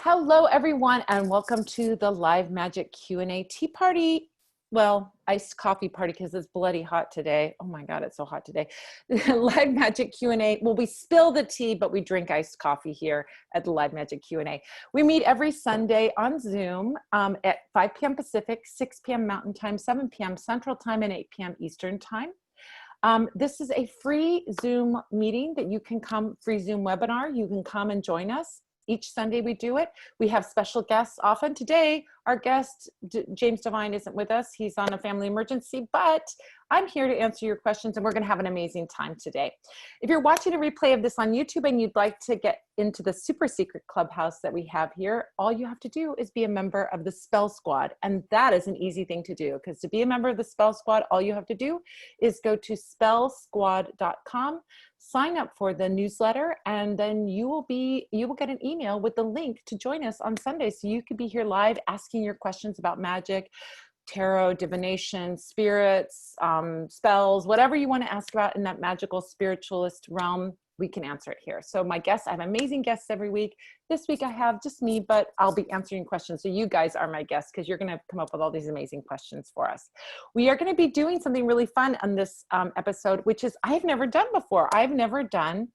Hello, everyone, and welcome to the Live Magic Q&A tea party. Well, iced coffee party because it's bloody hot today. Oh my God, it's so hot today. Live Magic Q&A. Well, we spill the tea, but we drink iced coffee here at the Live Magic Q&A. We meet every Sunday on Zoom at 5 p.m. Pacific, 6 p.m. Mountain Time, 7 p.m. Central Time, and 8 p.m. Eastern Time. This is a free Zoom meeting that you can come, free Zoom webinar. You can come and join us. Each Sunday we do it. We have special guests often. Today, our guest, James Devine, isn't with us. He's on a family emergency, but I'm here to answer your questions, and we're going to have an amazing time today. If you're watching a replay of this on YouTube and you'd like to get into the super secret clubhouse that we have here, all you have to do is be a member of the Spell Squad. And that is an easy thing to do, because to be a member of the Spell Squad, all you have to do is go to spellsquad.com, sign up for the newsletter, and then you will get an email with the link to join us on Sunday. So you could be here live asking your questions about magic, tarot, divination, spirits, spells, whatever you want to ask about in that magical spiritualist realm, we can answer it here. So my guests, I have amazing guests every week. This week I have just me, but I'll be answering questions. So you guys are my guests because you're going to come up with all these amazing questions for us. We are going to be doing something really fun on this episode, which is I've never done before. I've never done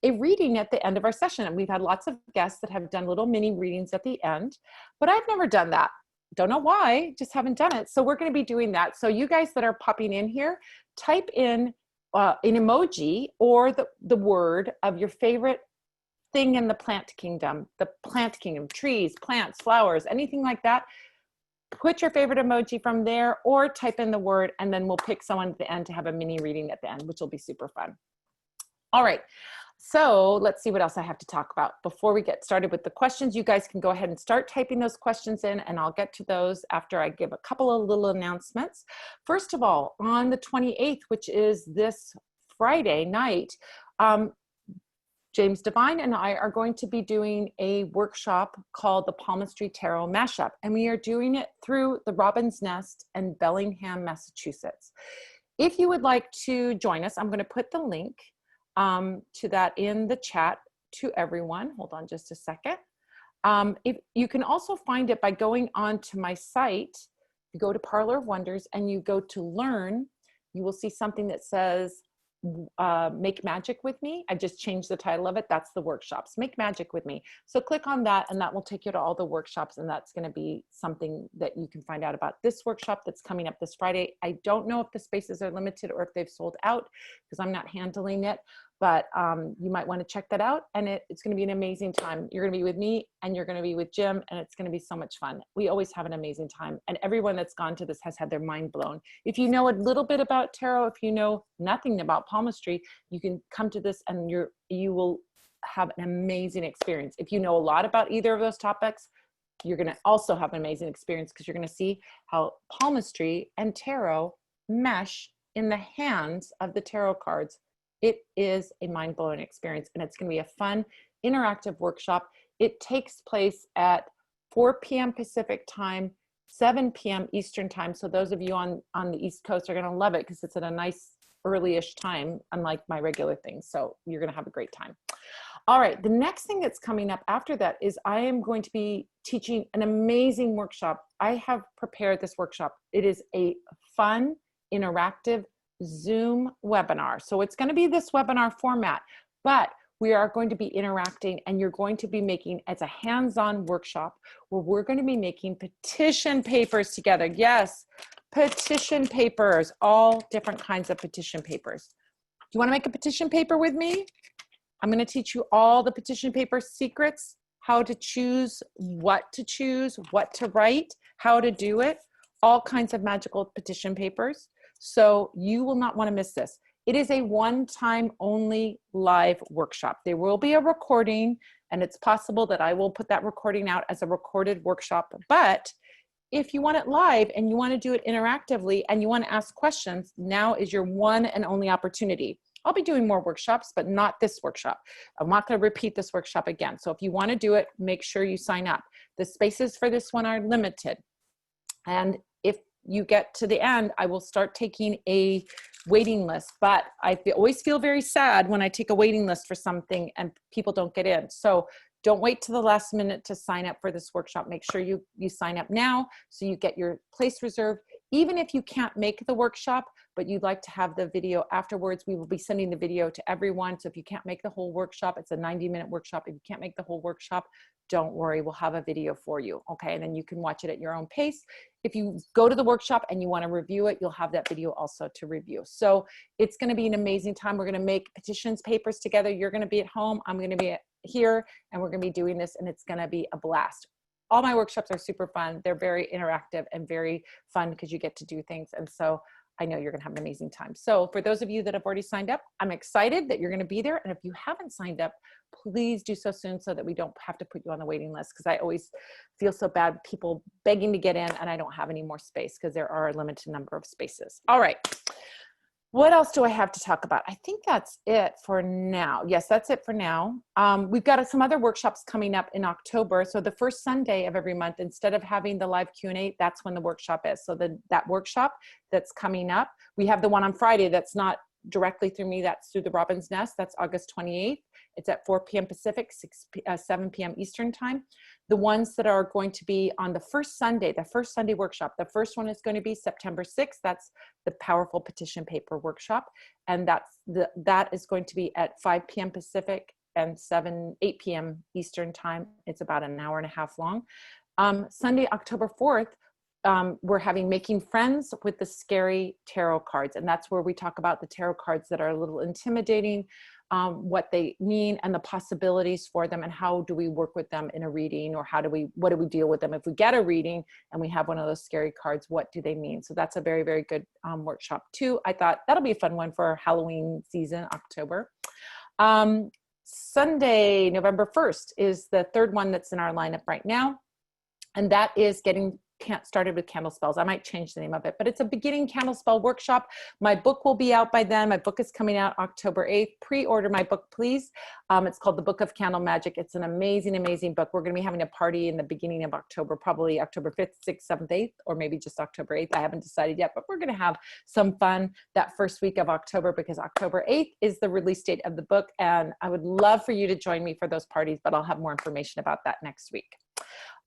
a reading at the end of our session. And we've had lots of guests that have done little mini readings at the end, but I've never done that. Don't know why, just haven't done it. So we're going to be doing that. So you guys that are popping in here, type in an emoji or the word of your favorite thing in the plant kingdom, trees, plants, flowers, anything like that. Put your favorite emoji from there or type in the word, and then we'll pick someone at the end to have a mini reading at the end, which will be super fun. All right. So let's see what else I have to talk about. Before we get started with the questions, you guys can go ahead and start typing those questions in, and I'll get to those after I give a couple of little announcements. First of all, on the 28th, which is this Friday night, James Devine and I are going to be doing a workshop called the Palmistry Tarot Mashup, and we are doing it through the Robin's Nest in Bellingham, Massachusetts. If you would like to join us, I'm going to put the link to that in the chat to everyone. Hold on just a second. If you can also find it by going on to my site. You go to Parlor of Wonders and you go to Learn. You will see something that says Make Magic with Me. I just changed the title of it. That's the workshops. Make Magic with Me. So click on that and that will take you to all the workshops, and that's going to be something that you can find out about this workshop that's coming up this Friday. I don't know if the spaces are limited or if they've sold out because I'm not handling it, but you might want to check that out, and it's going to be an amazing time. You're going to be with me and you're going to be with Jim, and it's going to be so much fun. We always have an amazing time, and everyone that's gone to this has had their mind blown. If you know a little bit about tarot, if you know nothing about palmistry, you can come to this and you will have an amazing experience. If you know a lot about either of those topics, you're going to also have an amazing experience because you're going to see how palmistry and tarot mesh in the hands of the tarot cards. It is a mind-blowing experience, and it's going to be a fun, interactive workshop. It takes place at 4 p.m. Pacific time, 7 p.m. Eastern time. So those of you on the East Coast are going to love it because it's at a nice early-ish time, unlike my regular things. So you're going to have a great time. All right, the next thing that's coming up after that is I am going to be teaching an amazing workshop. I have prepared this workshop. It is a fun, interactive Zoom webinar. So it's going to be this webinar format, but we are going to be interacting, and you're going to be making, as a hands-on workshop where we're going to be making petition papers together. Yes, petition papers, all different kinds of petition papers. Do you want to make a petition paper with me? I'm going to teach you all the petition paper secrets, how to choose, what to write, how to do it, all kinds of magical petition papers. So you will not want to miss this. It is a one-time only live workshop. There will be a recording, and it's possible that I will put that recording out as a recorded workshop. But if you want it live and you want to do it interactively and you want to ask questions, now is your one and only opportunity. I'll be doing more workshops, but not this workshop. I'm not going to repeat this workshop again. So if you want to do it, make sure you sign up. The spaces for this one are limited. And if you get to the end, I will start taking a waiting list, but I always feel very sad when I take a waiting list for something and people don't get in. So Don't wait to the last minute to sign up for this workshop. Make sure you sign up now so you get your place reserved. Even if you can't make the workshop, but you'd like to have the video afterwards, we will be sending the video to everyone. So if you can't make the whole workshop, it's a 90-minute workshop. If you can't make the whole workshop, don't worry, we'll have a video for you, okay? And then you can watch it at your own pace. If you go to the workshop and you want to review it, you'll have that video also to review. So it's going to be an amazing time. We're going to make petitions, papers together. You're going to be at home. I'm going to be here, and we're going to be doing this, and it's going to be a blast. All my workshops are super fun. They're very interactive and very fun because you get to do things. And so I know you're going to have an amazing time. So for those of you that have already signed up, I'm excited that you're going to be there. And if you haven't signed up, please do so soon so that we don't have to put you on the waiting list, because I always feel so bad people begging to get in and I don't have any more space because there are a limited number of spaces. All right. What else do I have to talk about? I think that's it for now. Yes, that's it for now. We've got some other workshops coming up in October. So the first Sunday of every month, instead of having the live Q&A, that's when the workshop is. So that workshop that's coming up, we have the one on Friday that's not directly through me, that's through the Robin's Nest. That's August 28th. It's at 4 p.m. Pacific, 7 p.m. Eastern time. The ones that are going to be on the first Sunday workshop, the first one is going to be September 6th. That's the Powerful Petition Paper Workshop. And that is going to be at 5 p.m. Pacific and 8 p.m. Eastern time. It's about an hour and a half long. Sunday, October 4th, we're having Making Friends with the Scary Tarot Cards. And that's where we talk about the tarot cards that are a little intimidating, what they mean and the possibilities for them, and how do we work with them in a reading, or what do we deal with them if we get a reading and we have one of those scary cards, what do they mean? So that's a very, very good workshop too. I thought that'll be a fun one for Halloween season, October. Sunday, November 1st is the third one that's in our lineup right now. And that is started with candle spells. I might change the name of it, but it's a beginning candle spell workshop. My book will be out by then. My book is coming out October 8th. Pre-order my book, please. It's called The Book of Candle Magic. It's an amazing, amazing book. We're going to be having a party in the beginning of October, probably October 5th, 6th, 7th, 8th, or maybe just October 8th. I haven't decided yet, but we're going to have some fun that first week of October, because October 8th is the release date of the book. And I would love for you to join me for those parties, but I'll have more information about that next week.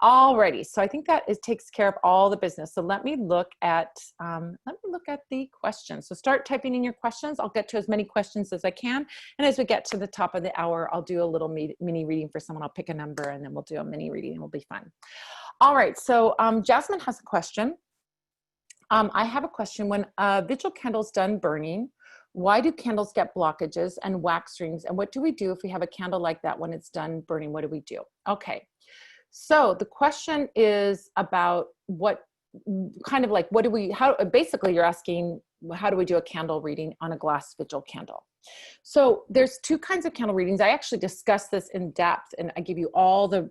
Alrighty, so I think that takes care of all the business. So let me look at the questions. So start typing in your questions. I'll get to as many questions as I can, and as we get to the top of the hour, I'll do a little mini reading for someone. I'll pick a number, and then we'll do a mini reading. It'll be fun. All right, so Jasmine has a question. I have a question. When a vigil candle is done burning, why do candles get blockages and wax rings? And what do we do if we have a candle like that when it's done burning? What do we do? Okay. So the question is about basically you're asking, how do we do a candle reading on a glass vigil candle? So there's two kinds of candle readings. I actually discussed this in depth, and I give you all the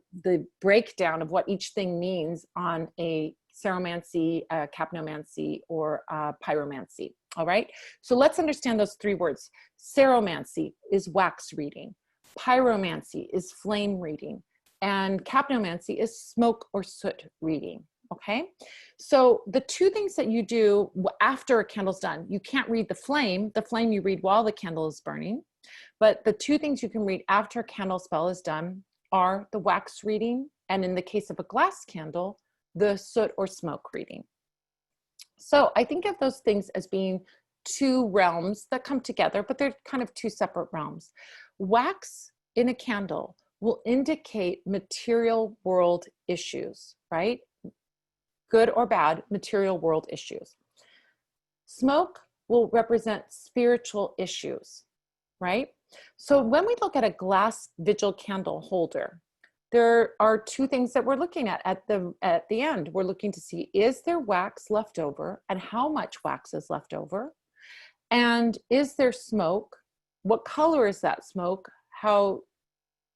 breakdown of what each thing means on a ceromancy, capnomancy, or pyromancy. All right. So let's understand those three words. Ceromancy is wax reading. Pyromancy is flame reading. And capnomancy is smoke or soot reading, okay? So the two things that you do after a candle's done, you can't read the flame you read while the candle is burning, but the two things you can read after a candle spell is done are the wax reading, and in the case of a glass candle, the soot or smoke reading. So I think of those things as being two realms that come together, but they're kind of two separate realms. Wax in a candle will indicate material world issues, right? Good or bad, material world issues. Smoke will represent spiritual issues, right? So when we look at a glass vigil candle holder, there are two things that we're looking at the end. We're looking to see, is there wax left over, and how much wax is left over? And is there smoke? What color is that smoke? How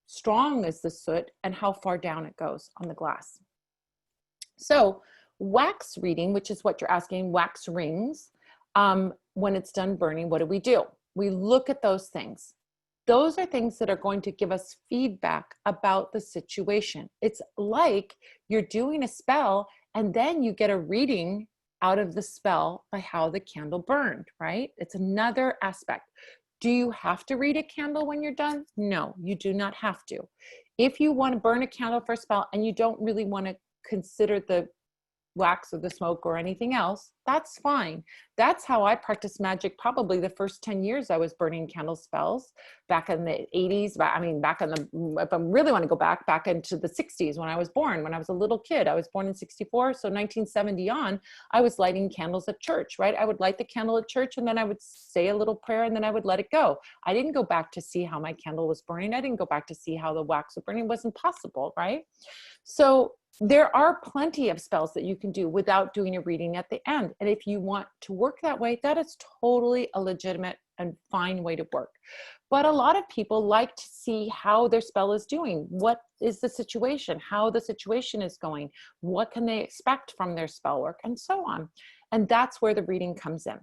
strong is the soot, and how far down it goes on the glass? So wax reading, which is what you're asking, wax rings, when it's done burning, what do? We look at those things. Those are things that are going to give us feedback about the situation. It's like you're doing a spell and then you get a reading out of the spell by how the candle burned, right? It's another aspect. Do you have to read a candle when you're done? No, you do not have to. If you want to burn a candle for a spell and you don't really want to consider the wax or the smoke or anything else, that's fine. That's how I practiced magic. Probably the first 10 years I was burning candle spells back in the 80s. I mean, back in the, if I really want to go back into the 60s when I was born, when I was a little kid. I was born in 64. So 1970 on, I was lighting candles at church, right? I would light the candle at church and then I would say a little prayer and then I would let it go. I didn't go back to see how my candle was burning. I didn't go back to see how the wax was burning. It wasn't possible, right? So there are plenty of spells that you can do without doing a reading at the end. And if you want to work that way, that is totally a legitimate and fine way to work. But a lot of people like to see how their spell is doing. What is the situation? How the situation is going? What can they expect from their spell work? And so on. And that's where the reading comes in.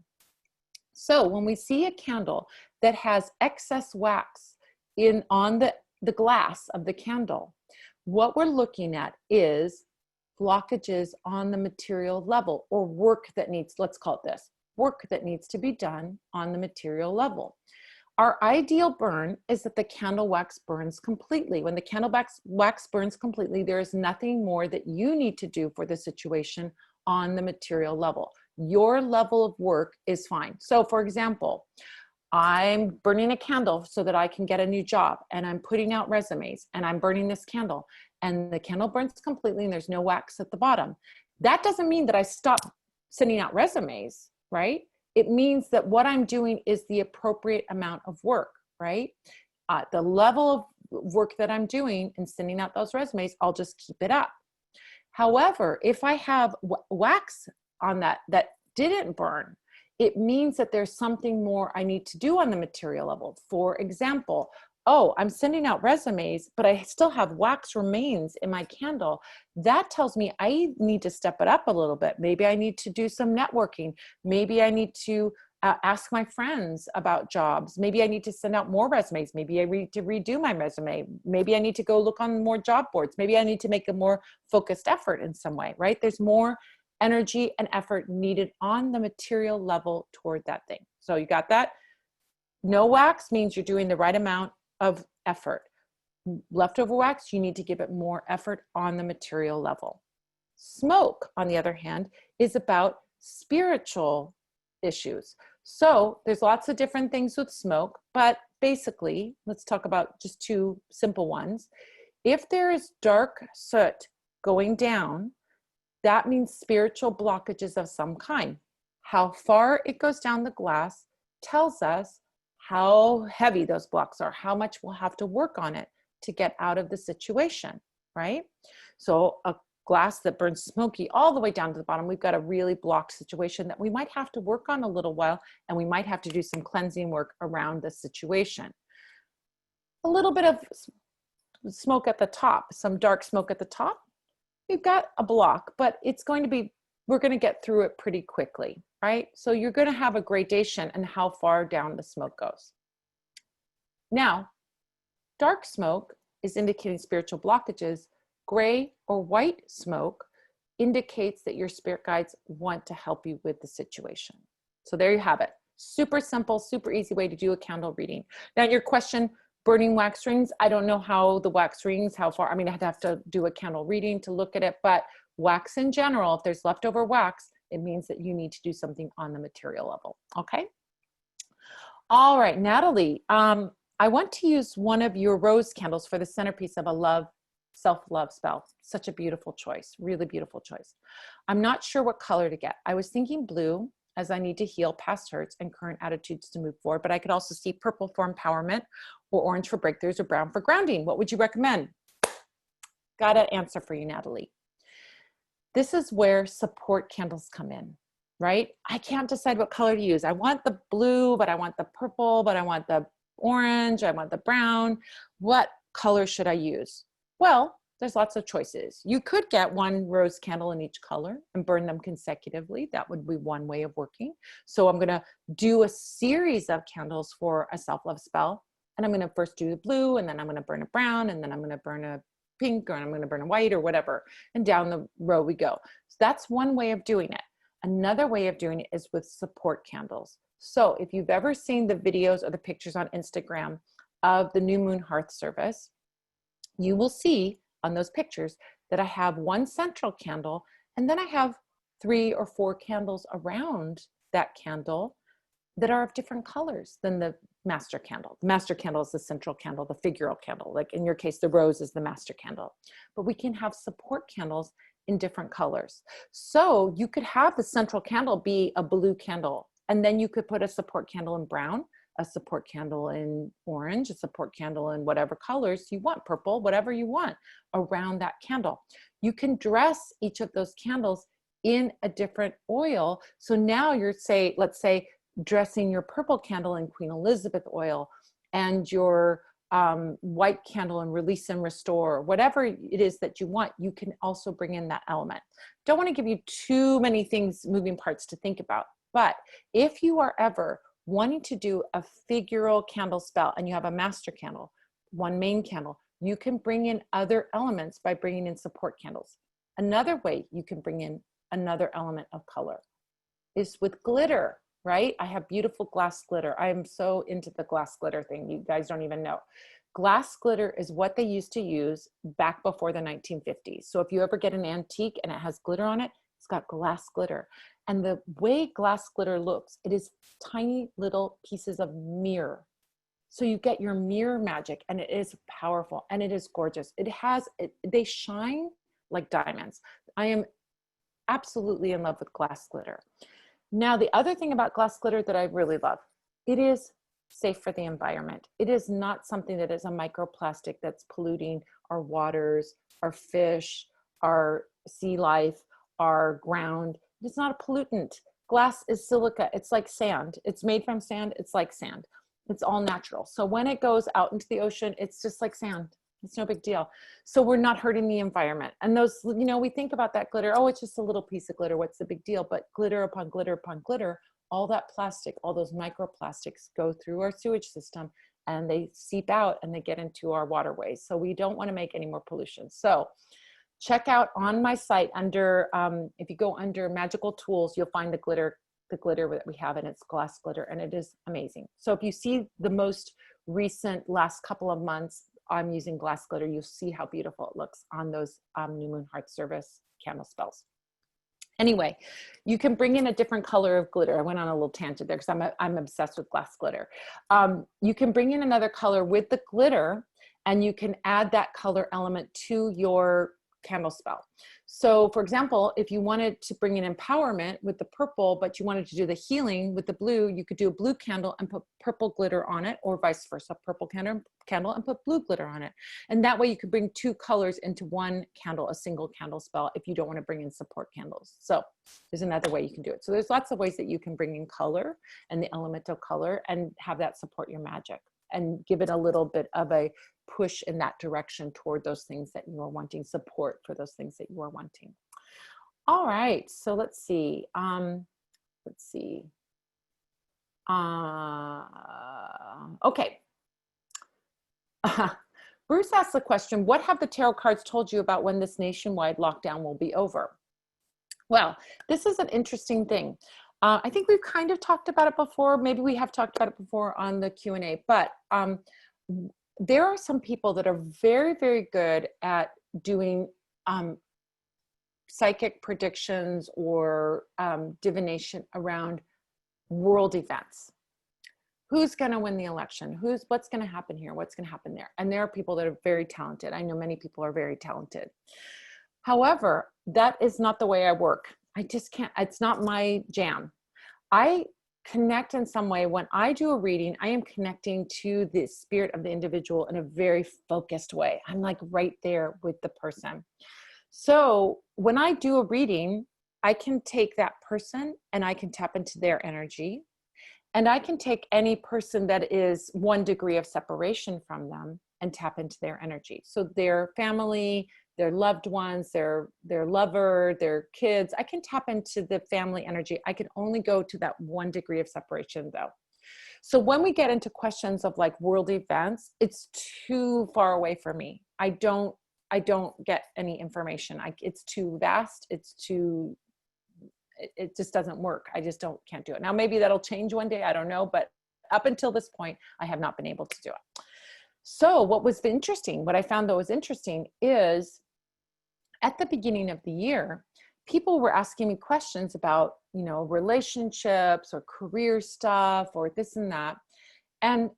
So when we see a candle that has excess wax on the glass of the candle, what we're looking at is blockages on the material level, or work that needs, let's call it this, work that needs to be done on the material level. Our ideal burn is that the candle wax burns completely. When the candle wax burns completely, there is nothing more that you need to do for the situation on the material level. Your level of work is fine. So for example, I'm burning a candle so that I can get a new job, and I'm putting out resumes, and I'm burning this candle, and the candle burns completely and there's no wax at the bottom. That doesn't mean that I stop sending out resumes, right? It means that what I'm doing is the appropriate amount of work, right? The level of work that I'm doing and sending out those resumes, I'll just keep it up. However, if I have wax on that didn't burn, it means that there's something more I need to do on the material level. For example, oh, I'm sending out resumes, but I still have wax remains in my candle. That tells me I need to step it up a little bit. Maybe I need to do some networking. Maybe I need to ask my friends about jobs. Maybe I need to send out more resumes. Maybe I need to redo my resume. Maybe I need to go look on more job boards. Maybe I need to make a more focused effort in some way, right? There's more energy and effort needed on the material level toward that thing. So you got that? No wax means you're doing the right amount of effort. Leftover wax, you need to give it more effort on the material level. Smoke, on the other hand, is about spiritual issues. So there's lots of different things with smoke, but basically, let's talk about just two simple ones. If there is dark soot going down, that means spiritual blockages of some kind. How far it goes down the glass tells us how heavy those blocks are, how much we'll have to work on it to get out of the situation, right? So a glass that burns smoky all the way down to the bottom, we've got a really blocked situation that we might have to work on a little while, and we might have to do some cleansing work around the situation. A little bit of smoke at the top, some dark smoke at the top, we've got a block, but it's going to be, we're going to get through it pretty quickly, right? So you're going to have a gradation in how far down the smoke goes. Now, dark smoke is indicating spiritual blockages. Gray or white smoke indicates that your spirit guides want to help you with the situation. So there you have it. Super simple, super easy way to do a candle reading. Now your question, burning wax rings, I don't know how the wax rings, how far, I mean, I'd have to do a candle reading to look at it, but wax in general, if there's leftover wax, it means that you need to do something on the material level, okay? All right, Natalie, I want to use one of your rose candles for the centerpiece of a self-love spell. Such a beautiful choice, really beautiful choice. I'm not sure what color to get. I was thinking blue, as I need to heal past hurts and current attitudes to move forward, but I could also see purple for empowerment, or orange for breakthroughs, or brown for grounding. What would you recommend? Got an answer for you, Natalie. This is where support candles come in, right? I can't decide what color to use. I want the blue, but I want the purple, but I want the orange, I want the brown. What color should I use? Well, there's lots of choices. You could get one rose candle in each color and burn them consecutively. That would be one way of working. So I'm gonna do a series of candles for a self-love spell. And I'm gonna first do the blue, and then I'm gonna burn a brown, and then I'm gonna burn a pink, or I'm gonna burn a white, or whatever. And down the row we go. So that's one way of doing it. Another way of doing it is with support candles. So if you've ever seen the videos or the pictures on Instagram of the New Moon Hearth service, you will see on those pictures that I have one central candle, and then I have 3 or 4 candles around that candle that are of different colors than the master candle. The master candle is the central candle, the figural candle. Like in your case, the rose is the master candle. But we can have support candles in different colors. So you could have the central candle be a blue candle, and then you could put a support candle in brown, a support candle in orange, a support candle in whatever colors you want, purple, whatever you want around that candle. You can dress each of those candles in a different oil. So now you're let's say, dressing your purple candle in Queen Elizabeth oil, and your white candle in Release and Restore, whatever it is that you want, you can also bring in that element. Don't want to give you too many things, moving parts to think about, but if you are ever wanting to do a figural candle spell and you have a master candle, one main candle, you can bring in other elements by bringing in support candles. Another way you can bring in another element of color is with glitter. Right? I have beautiful glass glitter. I am so into the glass glitter thing. You guys don't even know. Glass glitter is what they used to use back before the 1950s. So if you ever get an antique and it has glitter on it, it's got glass glitter. And the way glass glitter looks, it is tiny little pieces of mirror. So you get your mirror magic, and it is powerful and it is gorgeous. They shine like diamonds. I am absolutely in love with glass glitter. Now, the other thing about glass glitter that I really love, it is safe for the environment. It is not something that is a microplastic that's polluting our waters, our fish, our sea life, our ground. It's not a pollutant. Glass is silica. It's like sand. It's made from sand. It's like sand. It's all natural. So when it goes out into the ocean, it's just like sand. It's no big deal. So we're not hurting the environment. And those, we think about that glitter, oh, it's just a little piece of glitter. What's the big deal? But glitter upon glitter upon glitter, all that plastic, all those microplastics go through our sewage system, and they seep out and they get into our waterways. So we don't want to make any more pollution. So check out on my site under, if you go under magical tools, you'll find the glitter that we have, and it's glass glitter, and it is amazing. So if you see the most recent last couple of months, I'm using glass glitter, you'll see how beautiful it looks on those New Moon Heart Service candle spells. Anyway, you can bring in a different color of glitter. I went on a little tangent there because I'm obsessed with glass glitter. You can bring in another color with the glitter, and you can add that color element to your candle spell. So for example, if you wanted to bring in empowerment with the purple, but you wanted to do the healing with the blue, you could do a blue candle and put purple glitter on it, or vice versa, purple candle and put blue glitter on it. And that way you could bring 2 colors into one candle, a single candle spell, if you don't want to bring in support candles. So there's another way you can do it. So there's lots of ways that you can bring in color and the element of color and have that support your magic and give it a little bit of a push in that direction toward those things that you are wanting, support for those things that you are wanting. All right, so let's see. Okay. Bruce asked the question, what have the tarot cards told you about when this nationwide lockdown will be over? Well, this is an interesting thing. I think we've kind of talked about it before. Maybe we have talked about it before on the Q&A, but there are some people that are very, very good at doing psychic predictions or divination around world events. Who's going to win the election? What's going to happen here? What's going to happen there? And there are people that are very talented. I know many people are very talented. However, that is not the way I work. I just can't, it's not my jam. I connect in some way. When I do a reading, I am connecting to the spirit of the individual in a very focused way. I'm like right there with the person. So when I do a reading, I can take that person and I can tap into their energy. And I can take any person that is 1 degree of separation from them and tap into their energy. So their family, their loved ones, their lover, their kids, I can tap into the family energy. I can only go to that 1 degree of separation though. So when we get into questions of like world events, it's too far away for me. I don't get any information. It's too vast. It just doesn't work. I just can't do it. Now, maybe that'll change one day. I don't know. But up until this point, I have not been able to do it. So what was interesting, what I found that was interesting is at the beginning of the year, people were asking me questions about, you know, relationships or career stuff or this and that. And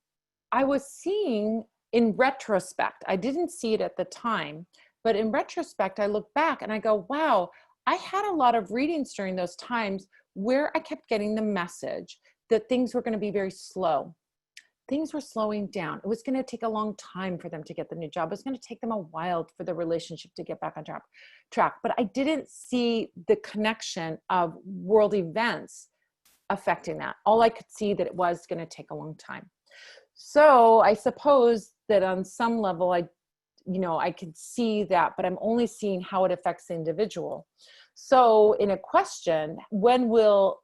I was seeing in retrospect, I didn't see it at the time, but in retrospect, I look back and I go, wow, I had a lot of readings during those times where I kept getting the message that things were going to be very slow. Things were slowing down. It was going to take a long time for them to get the new job. It was going to take them a while for the relationship to get back on track. But I didn't see the connection of world events affecting that. All I could see that it was going to take a long time. So I suppose that on some level, I could see that, but I'm only seeing how it affects the individual. So in a question, when will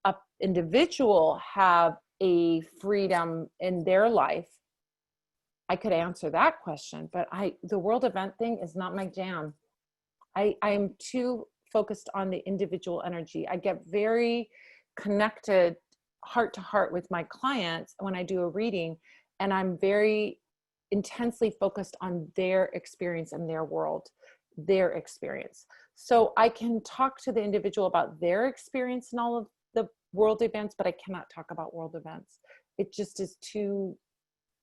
an individual have a freedom in their life? I could answer that question, but the world event thing is not my jam. I am too focused on the individual energy. I get very connected heart to heart with my clients when I do a reading, and I'm very intensely focused on their experience and their world, their experience. So I can talk to the individual about their experience in all of the world events, but I cannot talk about world events. It just is too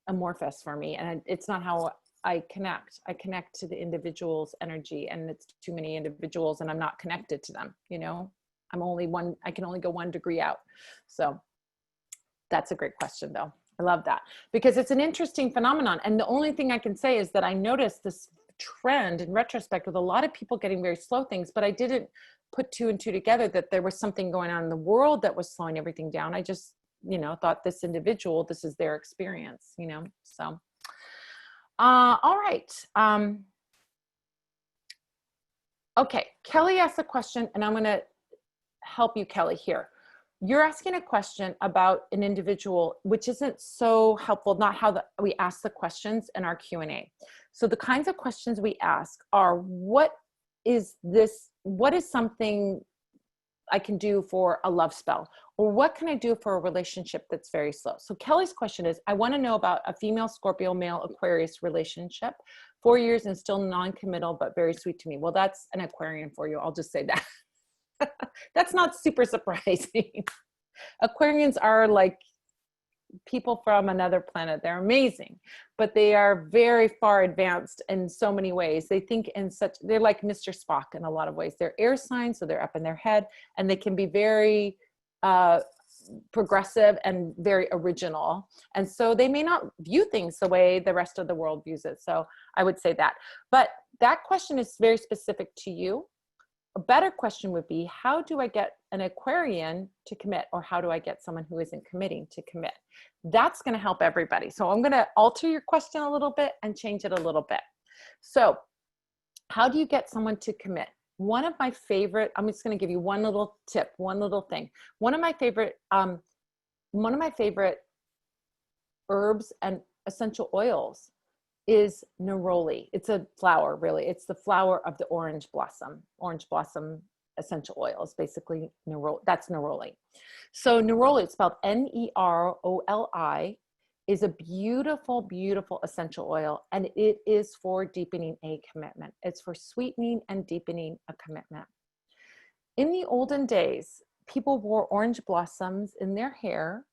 amorphous for me, and it's not how I connect. I connect to the individual's energy, and it's too many individuals and I'm not connected to them, you know. I can only go 1 degree out. So that's a great question though. I love that because it's an interesting phenomenon. And the only thing I can say is that I noticed this trend in retrospect with a lot of people getting very slow things, but I didn't put 2 and 2 together that there was something going on in the world that was slowing everything down. I just, thought this individual, this is their experience, so. All right. Okay. Kelly asked a question and I'm going to help you, Kelly, here. You're asking a question about an individual, which isn't so helpful, not how we ask the questions in our Q&A. So the kinds of questions we ask are, what is something I can do for a love spell? Or what can I do for a relationship that's very slow? So Kelly's question is, I want to know about a female Scorpio, male Aquarius relationship, 4 years and still non-committal, but very sweet to me. Well, that's an Aquarian for you. I'll just say that. That's not super surprising. Aquarians are like people from another planet. They're amazing, but they are very far advanced in so many ways. They think they're like Mr. Spock in a lot of ways. They're air signs, so they're up in their head, and they can be very progressive and very original. And so they may not view things the way the rest of the world views it. So I would say that. But that question is very specific to you. A better question would be, how do I get an Aquarian to commit? Or how do I get someone who isn't committing to commit? That's going to help everybody. So I'm going to alter your question a little bit and change it a little bit. So how do you get someone to commit? One of my favorite, I'm just going to give you one little tip, one little thing. One of my favorite herbs and essential oils is neroli. It's a flower, really. It's the flower of the orange blossom essential oils, basically neroli. That's neroli. So neroli, it's spelled Neroli, is a beautiful, beautiful essential oil, and it is for deepening a commitment. It's for sweetening and deepening a commitment. In the olden days, people wore orange blossoms in their hair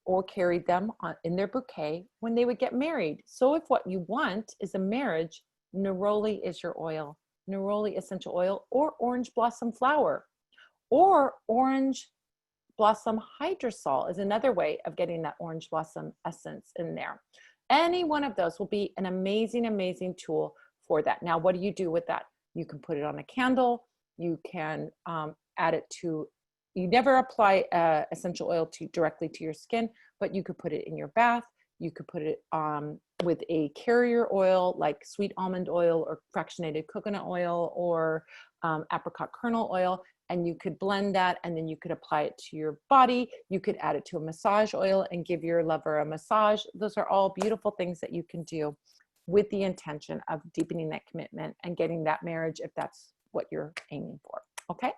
or carried them in their bouquet when they would get married. So if what you want is a marriage, neroli is your oil. Neroli essential oil, or orange blossom flower, or orange blossom hydrosol is another way of getting that orange blossom essence in there. Any one of those will be an amazing, amazing tool for that. Now, what do you do with that? You can put it on a candle. You can add it to, you never apply essential oil directly to your skin, but you could put it in your bath. You could put it with a carrier oil like sweet almond oil or fractionated coconut oil or apricot kernel oil, and you could blend that, and then you could apply it to your body. You could add it to a massage oil and give your lover a massage. Those are all beautiful things that you can do with the intention of deepening that commitment and getting that marriage if that's what you're aiming for. Okay.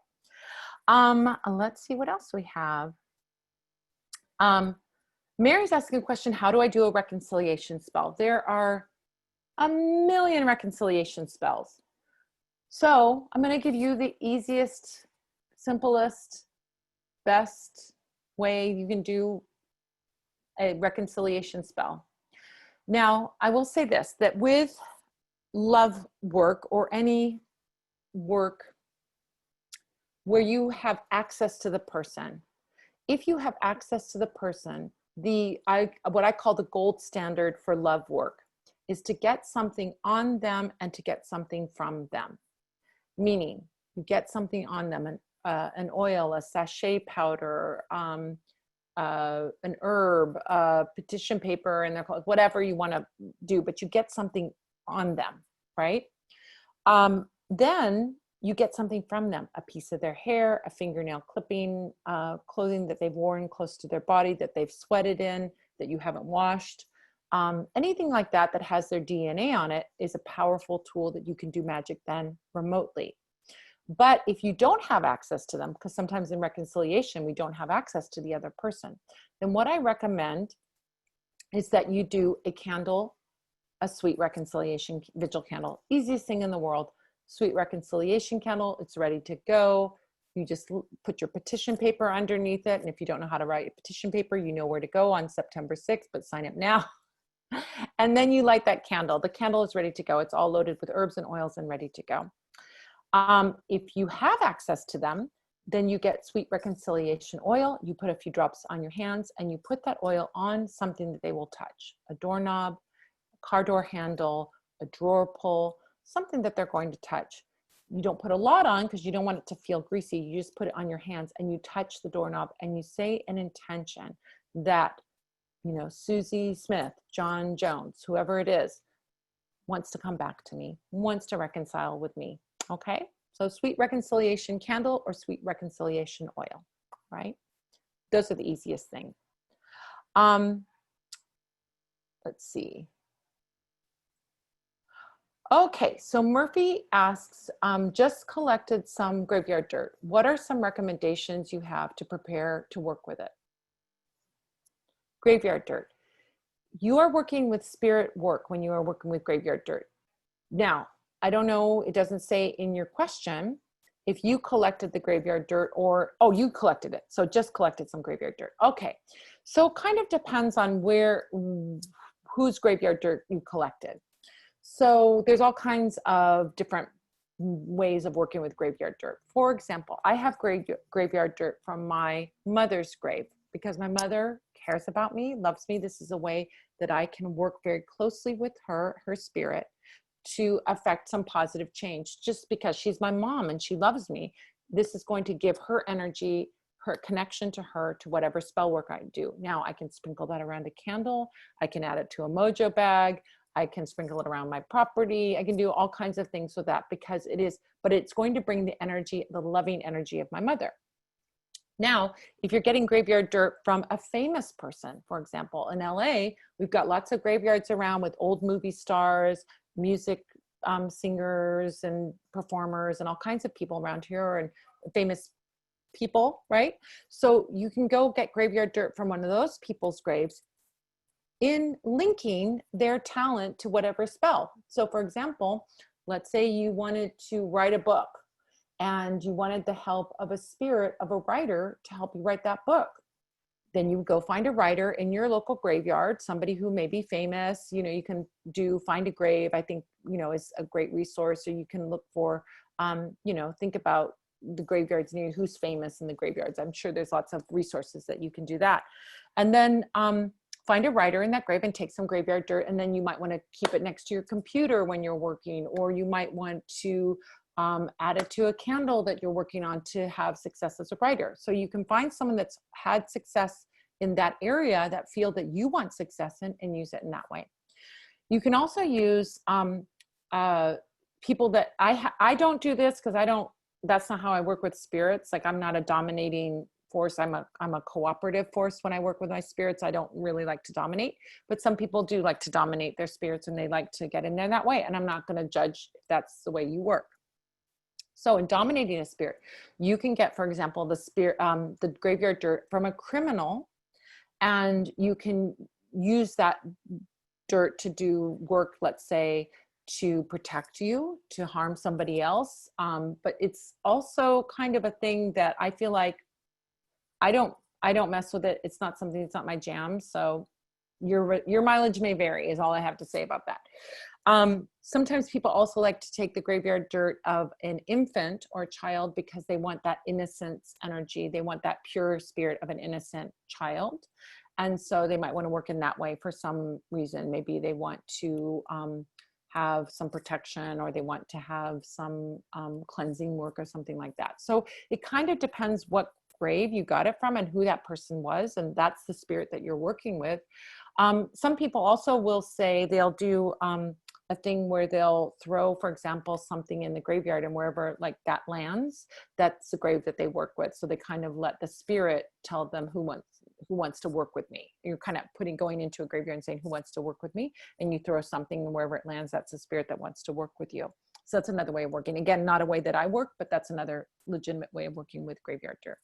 Let's see what else we have. Mary's asking a question, how do I do a reconciliation spell? There are a million reconciliation spells. So I'm going to give you the easiest, simplest, best way you can do a reconciliation spell. Now, I will say this, that with love work or any work where you have access to the person, if you have access to the person, what I call the gold standard for love work is to get something on them and to get something from them. Meaning, you get something on them, an oil, a sachet powder, an herb, petition paper, and whatever you want to do, but you get something on them, right? Then you get something from them, a piece of their hair, a fingernail clipping, clothing that they've worn close to their body, that they've sweated in, that you haven't washed. Anything like that that has their DNA on it is a powerful tool that you can do magic then remotely. But if you don't have access to them, because sometimes in reconciliation, we don't have access to the other person, then what I recommend is that you do a candle, a sweet reconciliation vigil candle. Easiest thing in the world, sweet reconciliation candle, it's ready to go. You just put your petition paper underneath it. And if you don't know how to write a petition paper, you know where to go on September 6th, but sign up now. And then you light that candle. The candle is ready to go. It's all loaded with herbs and oils and ready to go. If you have access to them, then you get sweet reconciliation oil. You put a few drops on your hands and you put that oil on something that they will touch. A doorknob, a car door handle, a drawer pull, something that they're going to touch. You don't put a lot on because you don't want it to feel greasy. You just put it on your hands and you touch the doorknob and you say an intention that, you know, Susie Smith, John Jones, whoever it is, wants to come back to me, wants to reconcile with me. Okay, so sweet reconciliation candle or sweet reconciliation oil, right? Those are the easiest thing. Let's see. Okay, so Murphy asks, just collected some graveyard dirt. What are some recommendations you have to prepare to work with it? Graveyard dirt. You are working with spirit work when you are working with graveyard dirt. Now, I don't know, it doesn't say in your question if you collected the graveyard dirt or, oh, you collected it. So just collected some graveyard dirt. Okay, so kind of depends on whose graveyard dirt you collected. So there's all kinds of different ways of working with graveyard dirt. For example, I have graveyard dirt from my mother's grave because my mother cares about me, loves me. This is a way that I can work very closely with her spirit, to affect some positive change. Just because she's my mom and she loves me, this is going to give her energy, her connection to her, to whatever spell work I do. Now I can sprinkle that around a candle. I can add it to a mojo bag. I can sprinkle it around my property. I can do all kinds of things with that because it is, but it's going to bring the energy, the loving energy of my mother. Now, if you're getting graveyard dirt from a famous person, for example, in LA, we've got lots of graveyards around with old movie stars, music singers and performers and all kinds of people around here and famous people, right? So you can go get graveyard dirt from one of those people's graves in linking their talent to whatever spell. So for example, let's say you wanted to write a book and you wanted the help of a spirit of a writer to help you write that book. Then you go find a writer in your local graveyard, somebody who may be famous. You know, you can do Find a Grave, I think, you know, is a great resource. So you can look for, you know, think about the graveyards near who's famous in the graveyards. I'm sure there's lots of resources that you can do that. And then find a writer in that grave and take some graveyard dirt. And then you might want to keep it next to your computer when you're working, or you might want to add it to a candle that you're working on to have success as a writer. So you can find someone that's had success in that area, that field that you want success in, and use it in that way. You can also use people that I don't do this because that's not how I work with spirits. Like, I'm not a dominating force. I'm a cooperative force when I work with my spirits. I don't really like to dominate, but some people do like to dominate their spirits and they like to get in there that way. And I'm not going to judge if that's the way you work. So in dominating a spirit, you can get, for example, the graveyard dirt from a criminal and you can use that dirt to do work, let's say, to protect you, to harm somebody else. But it's also kind of a thing that I feel like I don't mess with it. It's not something, it's not my jam. So your mileage may vary is all I have to say about that. Sometimes people also like to take the graveyard dirt of an infant or a child because they want that innocence energy. They want that pure spirit of an innocent child. And so they might want to work in that way for some reason. Maybe they want to have some protection, or they want to have some cleansing work or something like that. So it kind of depends what grave you got it from and who that person was. And that's the spirit that you're working with. Some people also will say they'll do a thing where they'll throw, for example, something in the graveyard, and wherever like that lands, that's the grave that they work with. So they kind of let the spirit tell them who wants to work with me. You're kind of going into a graveyard and saying, who wants to work with me? And you throw something, and wherever it lands, that's the spirit that wants to work with you. So that's another way of working. Again, not a way that I work, but that's another legitimate way of working with graveyard dirt.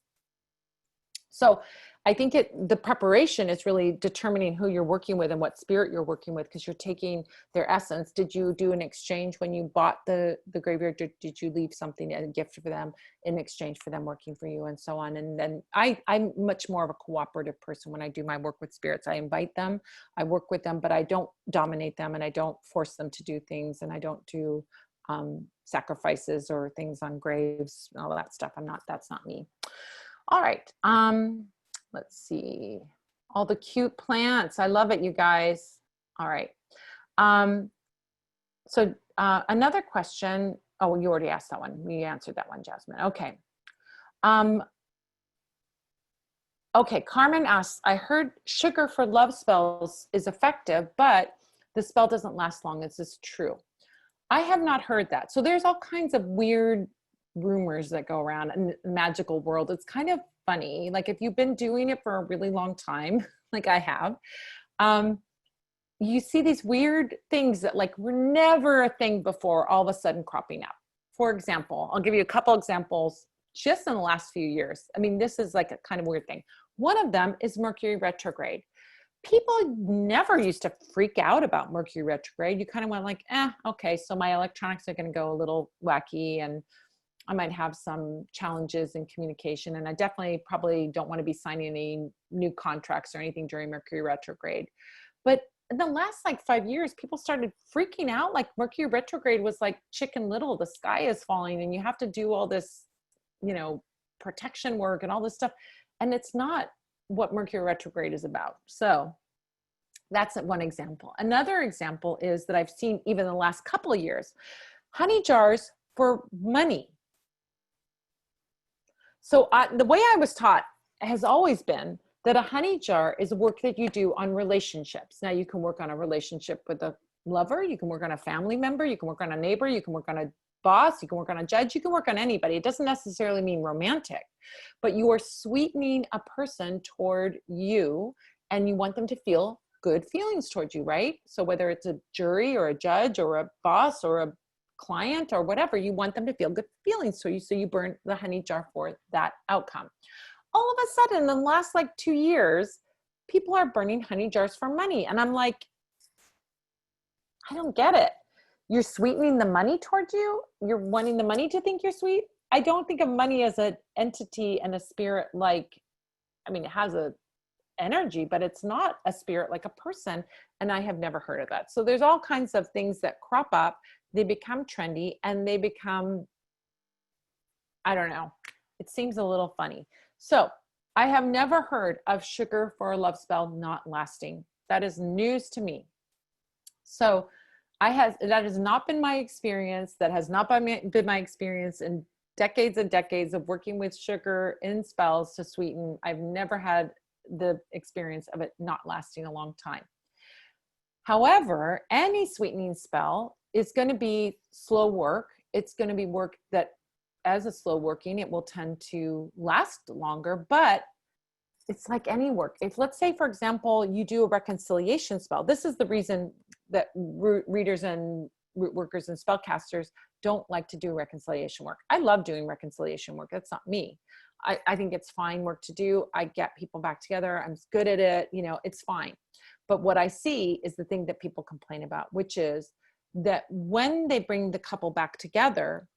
So I think the preparation is really determining who you're working with and what spirit you're working with, because you're taking their essence. Did you do an exchange when you bought the graveyard? Did you leave something, a gift for them in exchange for them working for you, and so on? And then I'm much more of a cooperative person when I do my work with spirits. I invite them, I work with them, but I don't dominate them, and I don't force them to do things, and I don't do sacrifices or things on graves, all that stuff. That's not me. All right. Let's see. All the cute plants. I love it, you guys. All right. So another question. Oh, you already asked that one. We answered that one, Jasmine. Okay. Okay. Carmen asks, I heard sugar for love spells is effective, but the spell doesn't last long. Is this true? I have not heard that. So there's all kinds of weird rumors that go around in the magical world. It's kind of funny. Like if you've been doing it for a really long time, like I have, you see these weird things that like were never a thing before, all of a sudden cropping up. For example, I'll give you a couple examples just in the last few years. I mean, this is like a kind of weird thing. One of them is Mercury retrograde. People never used to freak out about Mercury retrograde. You kind of went like, okay, so my electronics are going to go a little wacky, and I might have some challenges in communication. And I definitely probably don't want to be signing any new contracts or anything during Mercury retrograde. But in the last like 5 years, people started freaking out. Like Mercury retrograde was like Chicken Little, the sky is falling and you have to do all this, protection work and all this stuff. And it's not what Mercury retrograde is about. So that's one example. Another example is that I've seen even in the last couple of years, honey jars for money. So the way I was taught has always been that a honey jar is work that you do on relationships. Now you can work on a relationship with a lover, you can work on a family member, you can work on a neighbor, you can work on a boss, you can work on a judge, you can work on anybody. It doesn't necessarily mean romantic, but you are sweetening a person toward you and you want them to feel good feelings towards you, right? So whether it's a jury or a judge or a boss or a client or whatever, you want them to feel good feelings toward you. So you burn the honey jar for that outcome. All of a sudden, in the last like 2 years, people are burning honey jars for money. And I'm like, I don't get it. You're sweetening the money towards you. You're wanting the money to think you're sweet. I don't think of money as an entity and a spirit like, it has a energy, but it's not a spirit like a person. And I have never heard of that. So there's all kinds of things that crop up. They become trendy and they become, I don't know. It seems a little funny. So I have never heard of sugar for a love spell not lasting. That is news to me. So that has not been my experience. That has not been my experience in decades and decades of working with sugar in spells to sweeten. I've never had the experience of it not lasting a long time. However, any sweetening spell is going to be slow work. It's going to be work that as a slow working, it will tend to last longer, but it's like any work. If let's say, for example, you do a reconciliation spell, this is the reason that readers and root workers and spellcasters don't like to do reconciliation work. I love doing reconciliation work. That's not me. I think it's fine work to do. I get people back together. I'm good at it. You know, it's fine. But what I see is the thing that people complain about, which is that when they bring the couple back together,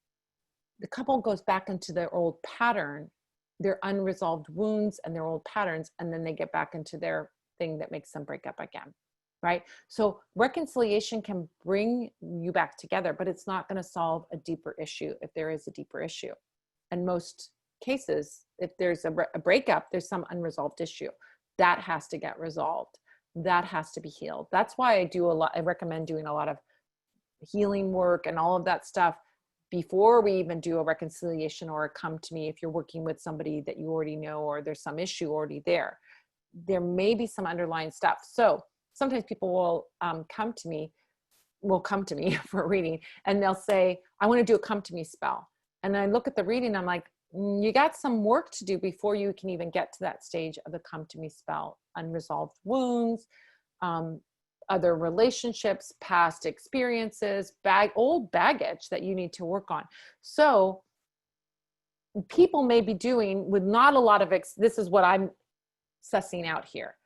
the couple goes back into their old pattern, their unresolved wounds and their old patterns, and then they get back into their thing that makes them break up again, right? So reconciliation can bring you back together, but it's not going to solve a deeper issue if there is a deeper issue. In most cases, if there's a breakup, there's some unresolved issue that has to get resolved. That has to be healed. That's why I recommend doing a lot of healing work and all of that stuff before we even do a reconciliation or a come to me. If you're working with somebody that you already know, or there's some issue already there may be some underlying stuff. So sometimes people will come to me for a reading, and they'll say, I want to do a come to me spell. And I look at the reading, I'm like, you got some work to do before you can even get to that stage of the come to me spell. Unresolved wounds, other relationships, past experiences, old baggage that you need to work on. So people may be doing with not a lot of, this is what I'm sussing out here.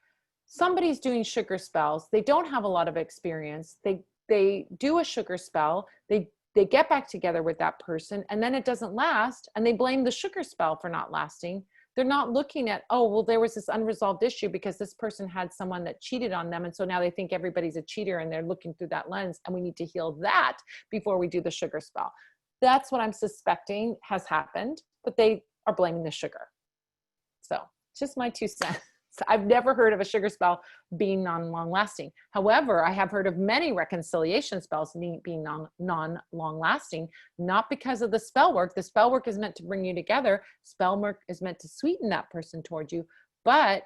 Somebody's doing sugar spells. They don't have a lot of experience. They do a sugar spell. They get back together with that person, and then it doesn't last, and they blame the sugar spell for not lasting. They're not looking at, oh, well, there was this unresolved issue because this person had someone that cheated on them, and so now they think everybody's a cheater, and they're looking through that lens, and we need to heal that before we do the sugar spell. That's what I'm suspecting has happened, but they are blaming the sugar. So just my 2 cents. I've never heard of a sugar spell being non-long lasting. However, I have heard of many reconciliation spells being non-long lasting, not because of the spell work. The spell work is meant to bring you together. Spell work is meant to sweeten that person towards you. But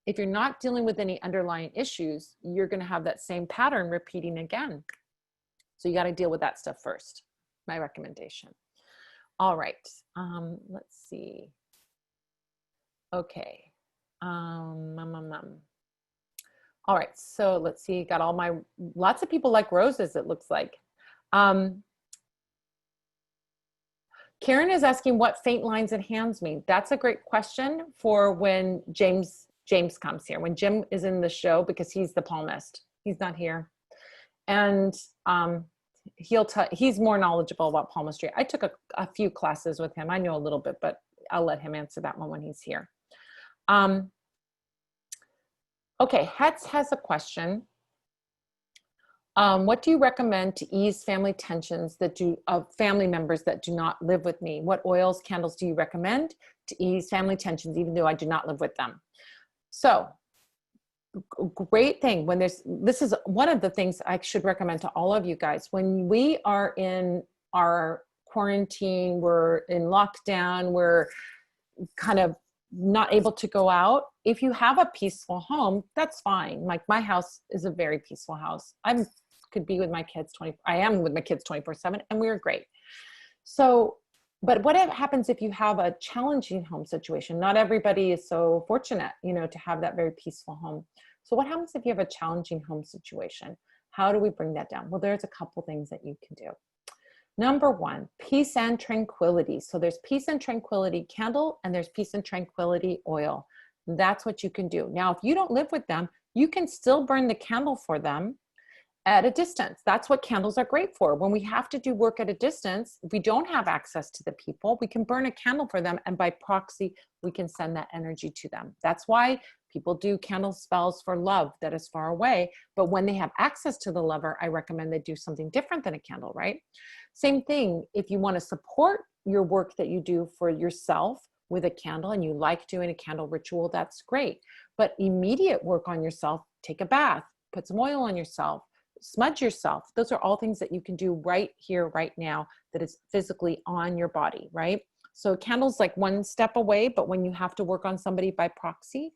if you're not dealing with any underlying issues, you're going to have that same pattern repeating again. So you got to deal with that stuff first. My recommendation. All right. Let's see. Okay. All right, so let's see, got lots of people like roses, it looks like. Karen is asking what faint lines and hands mean. That's a great question for when James comes here, when Jim is in the show, because he's the palmist. He's not here. And he's more knowledgeable about palmistry. I took a few classes with him. I know a little bit, but I'll let him answer that one when he's here. Okay, Hetz has a question. What do you recommend to ease family tensions of family members that do not live with me? What oils, candles do you recommend to ease family tensions, even though I do not live with them? So, great thing this is one of the things I should recommend to all of you guys. When we are in our quarantine, we're in lockdown, we're kind of not able to go out. If you have a peaceful home, that's fine. Like my house is a very peaceful house. I could be with my kids I am with my kids 24/7, and we're great. So, but what happens if you have a challenging home situation? Not everybody is so fortunate, to have that very peaceful home. So what happens if you have a challenging home situation? How do we bring that down? Well, there's a couple things that you can do. Number 1, peace and tranquility. So there's peace and tranquility candle, and there's peace and tranquility oil. That's what you can do. Now, if you don't live with them, you can still burn the candle for them at a distance. That's what candles are great for. When we have to do work at a distance, if we don't have access to the people, we can burn a candle for them, and by proxy, we can send that energy to them. That's why people do candle spells for love that is far away. But when they have access to the lover, I recommend they do something different than a candle, right? Same thing, if you want to support your work that you do for yourself with a candle, and you like doing a candle ritual, that's great. But immediate work on yourself, take a bath, put some oil on yourself, smudge yourself. Those are all things that you can do right here, right now, that is physically on your body, right? So candle's like one step away, but when you have to work on somebody by proxy,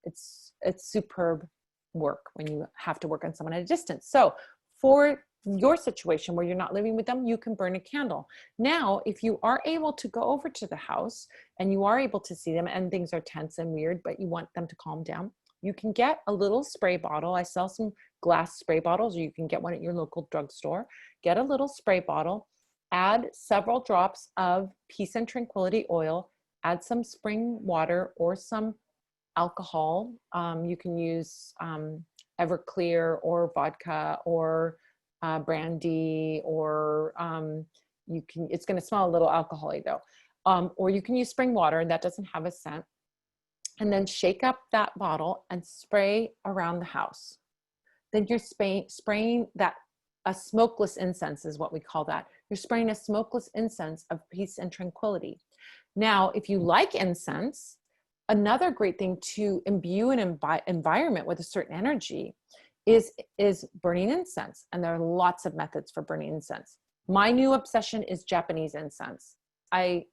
it's superb work when you have to work on someone at a distance. So for your situation where you're not living with them, you can burn a candle. Now, if you are able to go over to the house and you are able to see them and things are tense and weird, but you want them to calm down, you can get a little spray bottle. I sell some glass spray bottles, or you can get one at your local drugstore. Get a little spray bottle, add several drops of peace and tranquility oil, add some spring water or some alcohol. You can use Everclear or vodka or brandy, or it's going to smell a little alcoholic though. Or you can use spring water, and that doesn't have a scent. And then shake up that bottle and spray around the house. Then you're spraying that, a smokeless incense is what we call that. You're spraying a smokeless incense of peace and tranquility. Now, if you like incense, another great thing to imbue an environment with a certain energy is burning incense. And there are lots of methods for burning incense. My new obsession is Japanese incense. I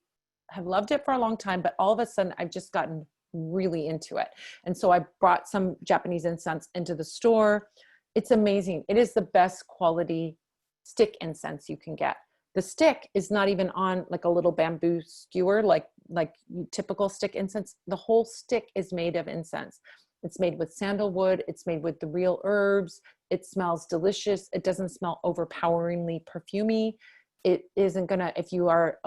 have loved it for a long time, but all of a sudden I've just gotten really into it. And so I brought some Japanese incense into the store. It's amazing. It is the best quality stick incense you can get. The stick is not even on like a little bamboo skewer, like typical stick incense. The whole stick is made of incense. It's made with sandalwood. It's made with the real herbs. It smells delicious. It doesn't smell overpoweringly perfumey. It isn't gonna, if you are,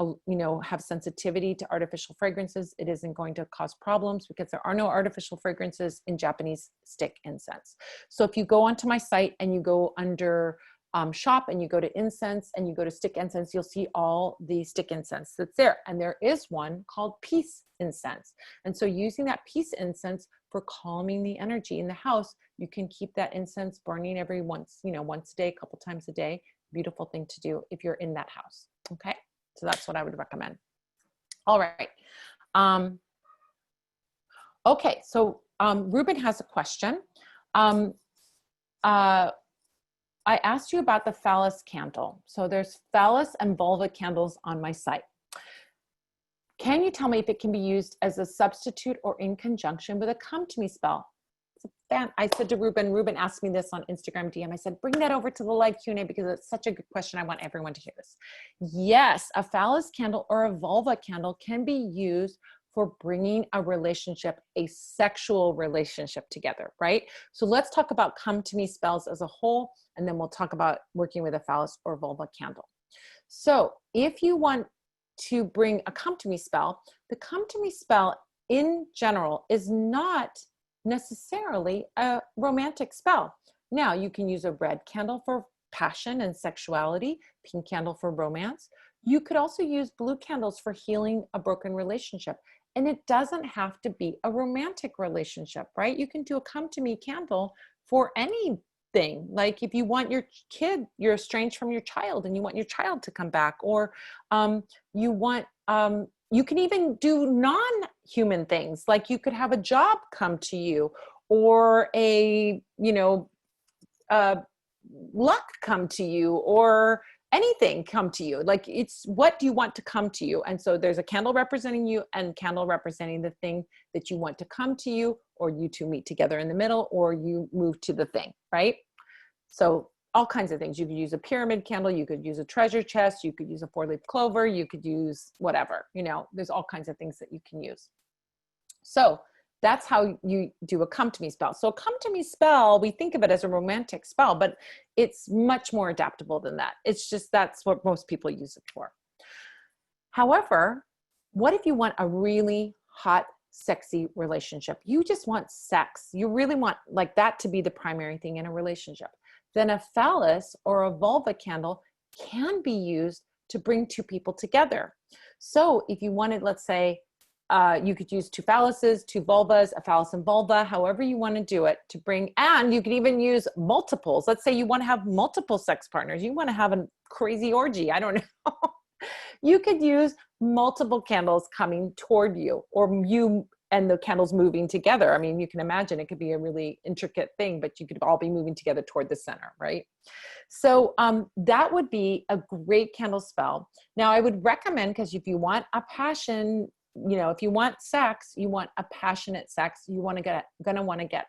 have sensitivity to artificial fragrances, it isn't going to cause problems because there are no artificial fragrances in Japanese stick incense. So if you go onto my site and you go under shop and you go to incense and you go to stick incense, you'll see all the stick incense that's there. And there is one called peace incense. And so using that peace incense for calming the energy in the house, you can keep that incense burning every once a day, a couple times a day. Beautiful thing to do if you're in that house. Okay. So that's what I would recommend. All right. Okay. So Ruben has a question. I asked you about the phallus candle. So there's phallus and vulva candles on my site. Can you tell me if it can be used as a substitute or in conjunction with a come to me spell? I said to Ruben asked me this on Instagram DM. I said, bring that over to the live Q&A because it's such a good question. I want everyone to hear this. Yes, a phallus candle or a vulva candle can be used for bringing a relationship, a sexual relationship together, right? So let's talk about come to me spells as a whole, and then we'll talk about working with a phallus or vulva candle. So if you want to bring a come to me spell, the come to me spell in general is not necessarily a romantic spell. Now you can use a red candle for passion and sexuality, pink candle for romance. You could also use blue candles for healing a broken relationship. And it doesn't have to be a romantic relationship, right? You can do a come to me candle for anything. Like if you want your kid, you're estranged from your child and you want your child to come back, or you can even do non-human things. Like you could have a job come to you, or luck come to you, or anything come to you. Like it's, what do you want to come to you? And so there's a candle representing you and candle representing the thing that you want to come to you, or you two meet together in the middle, or you move to the thing, right? So all kinds of things. You could use a pyramid candle, you could use a treasure chest, you could use a 4-leaf clover, you could use whatever, there's all kinds of things that you can use. So that's how you do a come to me spell. So a come to me spell, we think of it as a romantic spell, but it's much more adaptable than that. It's just, that's what most people use it for. However, what if you want a really hot, sexy relationship? You just want sex. You really want like that to be the primary thing in a relationship. Then a phallus or a vulva candle can be used to bring two people together. So if you wanted, let's say, you could use 2 phalluses, 2 vulvas, a phallus and vulva, however you want to do it to bring, and you could even use multiples. Let's say you want to have multiple sex partners. You want to have a crazy orgy. I don't know. You could use multiple candles coming toward you, or you and the candles moving together. I mean, you can imagine it could be a really intricate thing, but you could all be moving together toward the center, right? So that would be a great candle spell. Now I would recommend, because if you want a passion, if you want sex, you want a passionate sex, you want to get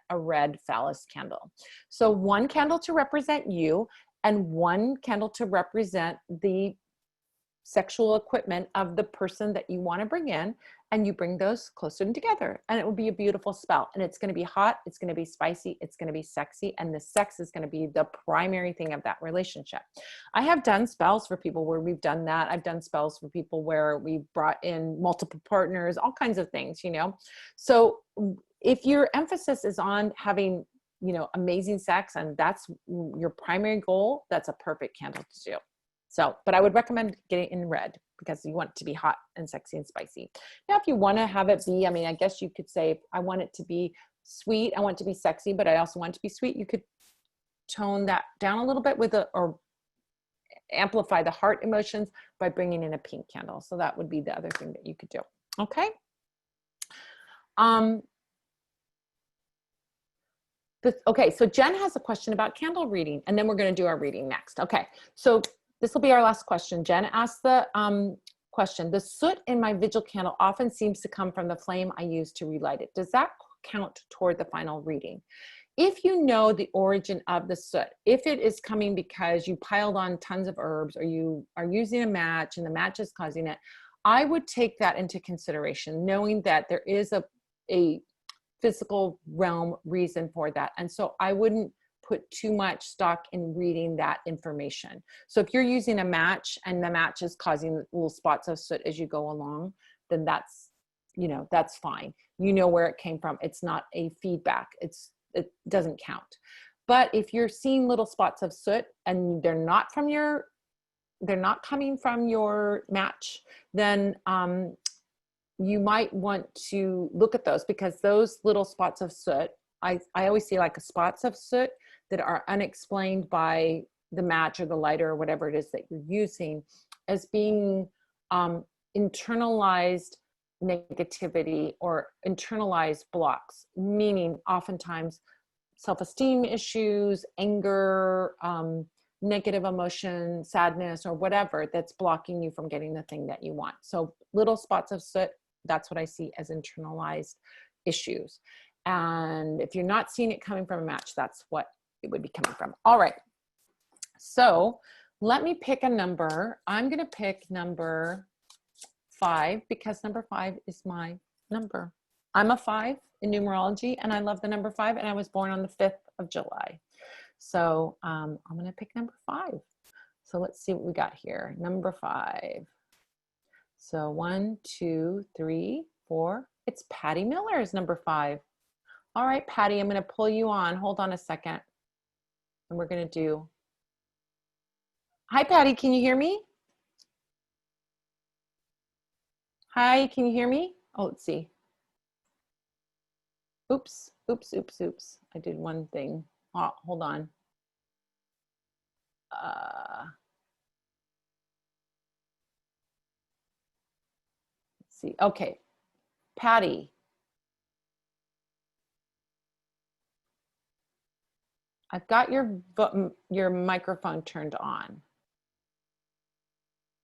a red phallus candle. So 1 candle to represent you and 1 candle to represent the sexual equipment of the person that you want to bring in, and you bring those closer together, and it will be a beautiful spell. And it's going to be hot, it's going to be spicy, it's going to be sexy, and the sex is going to be the primary thing of that relationship. I have done spells for people where we've done that. I've done spells for people where we brought in multiple partners, all kinds of things, you know. So if your emphasis is on having, you know, amazing sex, and that's your primary goal, that's a perfect candle to do. So, but I would recommend getting it in red because you want it to be hot and sexy and spicy. Now, if you want to have it be, I mean, I guess you could say, I want it to be sweet, I want it to be sexy, but I also want it to be sweet. You could tone that down a little bit with or amplify the heart emotions by bringing in a pink candle. So that would be the other thing that you could do. Okay. Okay, so Jen has a question about candle reading, and then we're going to do our reading next. Okay, so this will be our last question. Jen asked the question, the soot in my vigil candle often seems to come from the flame I use to relight it. Does that count toward the final reading? If you know the origin of the soot, if it is coming because you piled on tons of herbs, or you are using a match and the match is causing it, I would take that into consideration, knowing that there is a physical realm reason for that. And so I wouldn't put too much stock in reading that information. So if you're using a match and the match is causing little spots of soot as you go along, then that's, you know, that's fine. You know where it came from. It's not a feedback. It doesn't count. But if you're seeing little spots of soot and they're not coming from your match, then you might want to look at those, because those little spots of soot, I always see like spots of soot that are unexplained by the match or the lighter or whatever it is that you're using, as being internalized negativity or internalized blocks, meaning oftentimes self-esteem issues, anger, negative emotion, sadness, or whatever that's blocking you from getting the thing that you want. So little spots of soot, that's what I see as internalized issues. And if you're not seeing it coming from a match, that's what it would be coming from. All right. So let me pick a number. I'm going to pick number 5 because number 5 is my number. I'm a 5 in numerology, and I love the number 5, and I was born on the 5th of July. So I'm going to pick number 5. So let's see what we got here. Number 5. So 1, 2, 3, 4. It's Patty Miller is number 5. All right, Patty, I'm going to pull you on. Hold on a second. And we're going to do. Hi, Patty. Can you hear me? Hi, can you hear me? Oh, let's see. Oops, oops, oops, oops. I did one thing. Oh, hold on. Let's see. Okay, Patty. I've got your microphone turned on.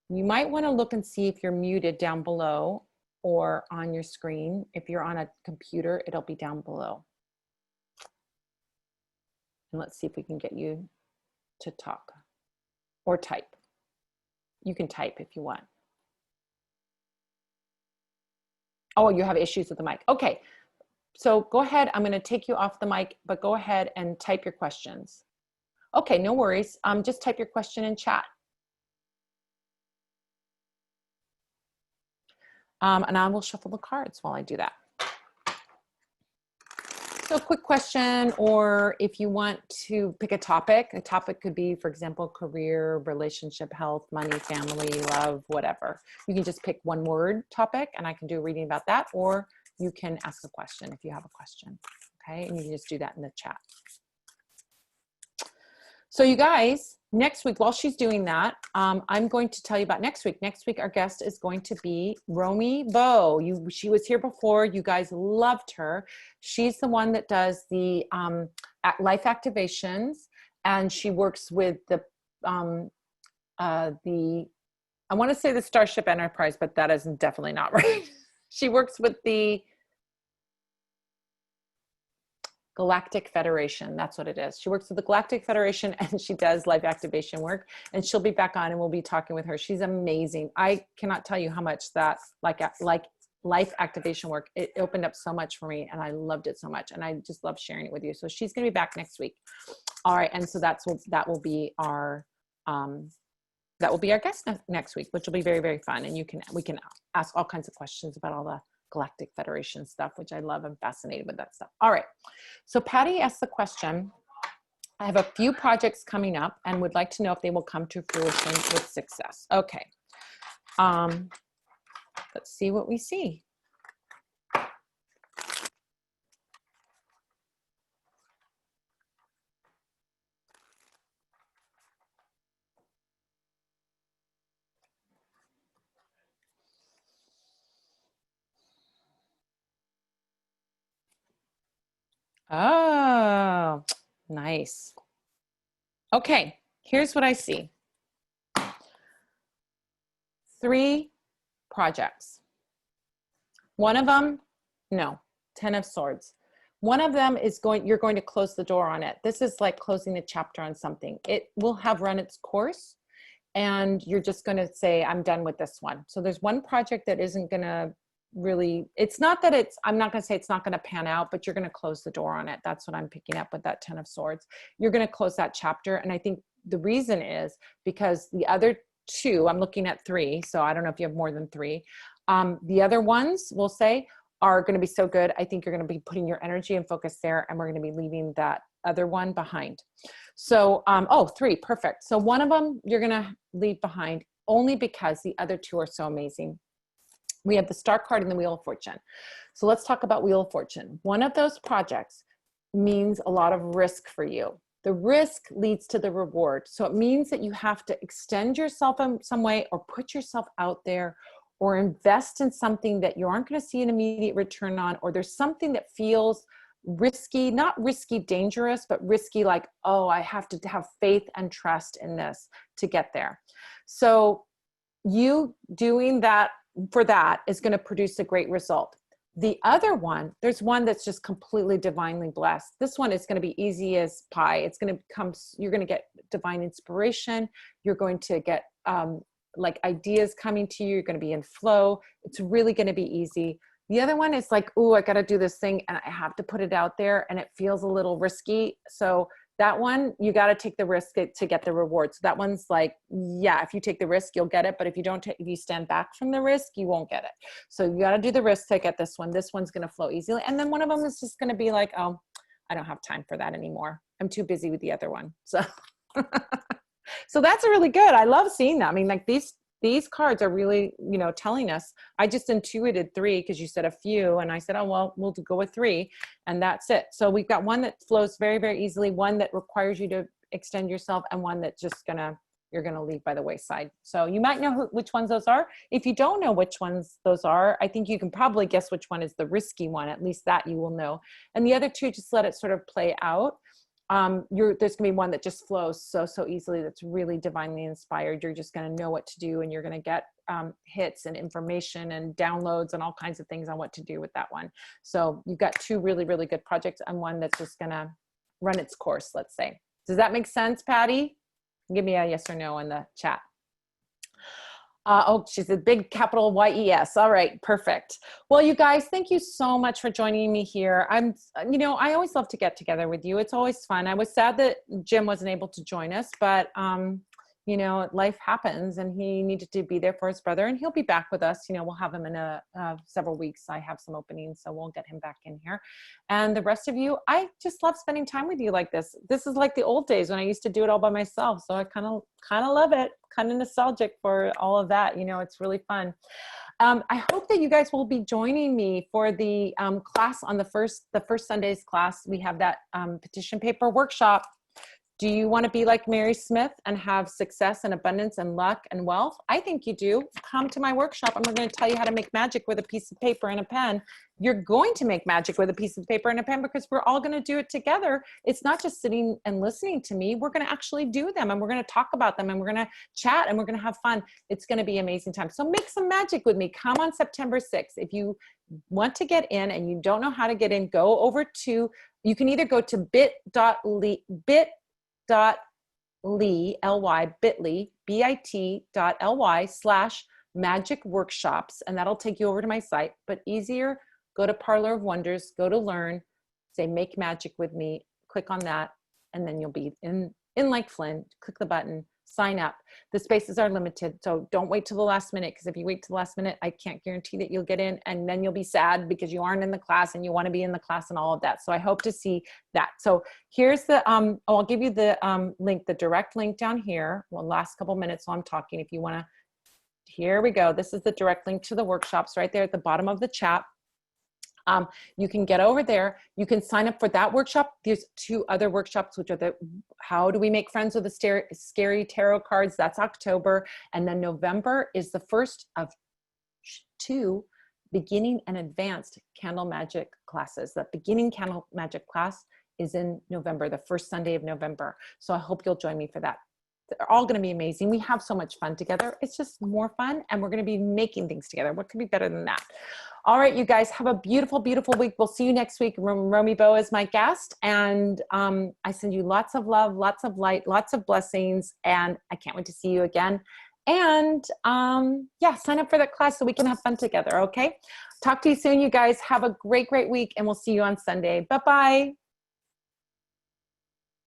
You might want to look and see if you're muted down below or on your screen. If you're on a computer, it'll be down below. And let's see if we can get you to talk or type. You can type if you want. Oh, you have issues with the mic. Okay, so go ahead. I'm going to take you off the mic, but go ahead and type your questions. Okay, no worries. Just type your question in chat. And I will shuffle the cards while I do that. So quick question, or if you want to pick a topic could be, for example, career, relationship, health, money, family, love, whatever. You can just pick one word topic and I can do a reading about that, or you can ask a question if you have a question, okay? And you can just do that in the chat. So you guys, next week, while she's doing that, I'm going to tell you about next week. Next week, our guest is going to be Romy Bowe. She was here before. You guys loved her. She's the one that does the life activations, and she works with the I want to say the Starship Enterprise, but that is definitely not right. She works with the Galactic Federation. That's what it is. She works with the Galactic Federation and she does life activation work, and she'll be back on and we'll be talking with her. She's amazing. I cannot tell you how much that like life activation work, it opened up so much for me and I loved it so much. And I just love sharing it with you. So she's going to be back next week. All right. And so that will be our guest next week, which will be very, very fun. And we can ask all kinds of questions about all the Galactic Federation stuff, which I love. I'm fascinated with that stuff. All right. So Patty asked the question, I have a few projects coming up and would like to know if they will come to fruition with success. Okay. Let's see what we see. Oh, nice. Okay, here's what I see. 3 projects. One of them, no, 10 of Swords. One of them is you're going to close the door on it. This is like closing a chapter on something. It will have run its course and you're just going to say, I'm done with this one. So there's one project that isn't going to really, it's not that I'm not going to say it's not going to pan out, but you're going to close the door on it. That's what I'm picking up with that 10 of Swords. You're going to close that chapter. And I think the reason is because the other 2, I'm looking at 3. So I don't know if you have more than 3. The other ones we'll say are going to be so good. I think you're going to be putting your energy and focus there, and we're going to be leaving that other one behind. So, 3, perfect. So one of them you're going to leave behind only because the other 2 are so amazing. We have the Star card and the Wheel of Fortune. So let's talk about Wheel of Fortune. One of those projects means a lot of risk for you. The risk leads to the reward. So it means that you have to extend yourself in some way or put yourself out there or invest in something that you aren't going to see an immediate return on, or there's something that feels risky, not risky dangerous, but risky like, oh, I have to have faith and trust in this to get there. So you doing that for that is going to produce a great result. The other one, there's one that's just completely divinely blessed. This one is going to be easy as pie. It's going to come, you're going to get divine inspiration. You're going to get like ideas coming to you. You're going to be in flow. It's really going to be easy. The other one is like, oh, I got to do this thing and I have to put it out there and it feels a little risky. So that one, you got to take the risk to get the reward. So that one's like, yeah, if you take the risk, you'll get it. But if you stand back from the risk, you won't get it. So you got to do the risk to get this one. This one's going to flow easily. And then one of them is just going to be like, oh, I don't have time for that anymore. I'm too busy with the other one. So, so that's really good. I love seeing that. I mean, like these cards are really, you know, telling us. I just intuited 3 because you said a few and I said, oh, well, we'll go with 3 and that's it. So we've got one that flows very, very easily, one that requires you to extend yourself, and one that just you're going to leave by the wayside. So you might know which ones those are. If you don't know which ones those are, I think you can probably guess which one is the risky one. At least that you will know. And the other 2, just let it sort of play out. There's gonna be one that just flows so easily, that's really divinely inspired. You're just gonna know what to do, and you're gonna get hits and information and downloads and all kinds of things on what to do with that one. So you've got 2 really, really good projects and one that's just gonna run its course, let's say. Does that make sense, Patty? Give me a yes or no in the chat. Oh, she's a big capital Y-E-S. All right, perfect. Well, you guys, thank you so much for joining me here. I always love to get together with you. It's always fun. I was sad that Jim wasn't able to join us, but life happens and he needed to be there for his brother, and he'll be back with us. We'll have him in several weeks. I have some openings, so we'll get him back in here. And the rest of you, I just love spending time with you like this. This is like the old days when I used to do it all by myself. So I kind of love it, kind of nostalgic for all of that. It's really fun. I hope that you guys will be joining me for the class on the first Sunday's class. We have that petition paper workshop. Do you want to be like Mary Smith and have success and abundance and luck and wealth? I think you do. Come to my workshop and we're going to tell you how to make magic with a piece of paper and a pen. You're going to make magic with a piece of paper and a pen because we're all going to do it together. It's not just sitting and listening to me. We're going to actually do them and we're going to talk about them and we're going to chat and we're going to have fun. It's going to be an amazing time. So make some magic with me. Come on September 6th. If you want to get in and you don't know how to get in, go over to, you can either go to bit.ly, bit.ly/magic workshops, and that'll take you over to my site. But easier, go to Parlor of Wonders, go to learn, say make magic with me, click on that, and then you'll be in like Flynn. Click the button, sign up. The spaces are limited, so don't wait till the last minute, because if you wait till the last minute, I can't guarantee that you'll get in, and then you'll be sad because you aren't in the class and you want to be in the class and all of that. So I hope to see that. So here's the, I'll give you the link, the direct link down here. Well, last couple minutes while I'm talking, if you want to, here we go. This is the direct link to the workshops right there at the bottom of the chat. You can get over there. You can sign up for that workshop. There's 2 other workshops, which are the how do we make friends with the scary tarot cards. That's October. And then November is the first of 2 beginning and advanced candle magic classes. The beginning candle magic class is in November, the first Sunday of November. So I hope you'll join me for that. They're all going to be amazing. We have so much fun together. It's just more fun, and we're going to be making things together. What could be better than that? All right, you guys, have a beautiful, beautiful week. We'll see you next week. Romy Bo is my guest, and I send you lots of love, lots of light, lots of blessings, and I can't wait to see you again. And yeah, sign up for that class so we can have fun together, okay? Talk to you soon, you guys. Have a great, great week, and we'll see you on Sunday. Bye-bye.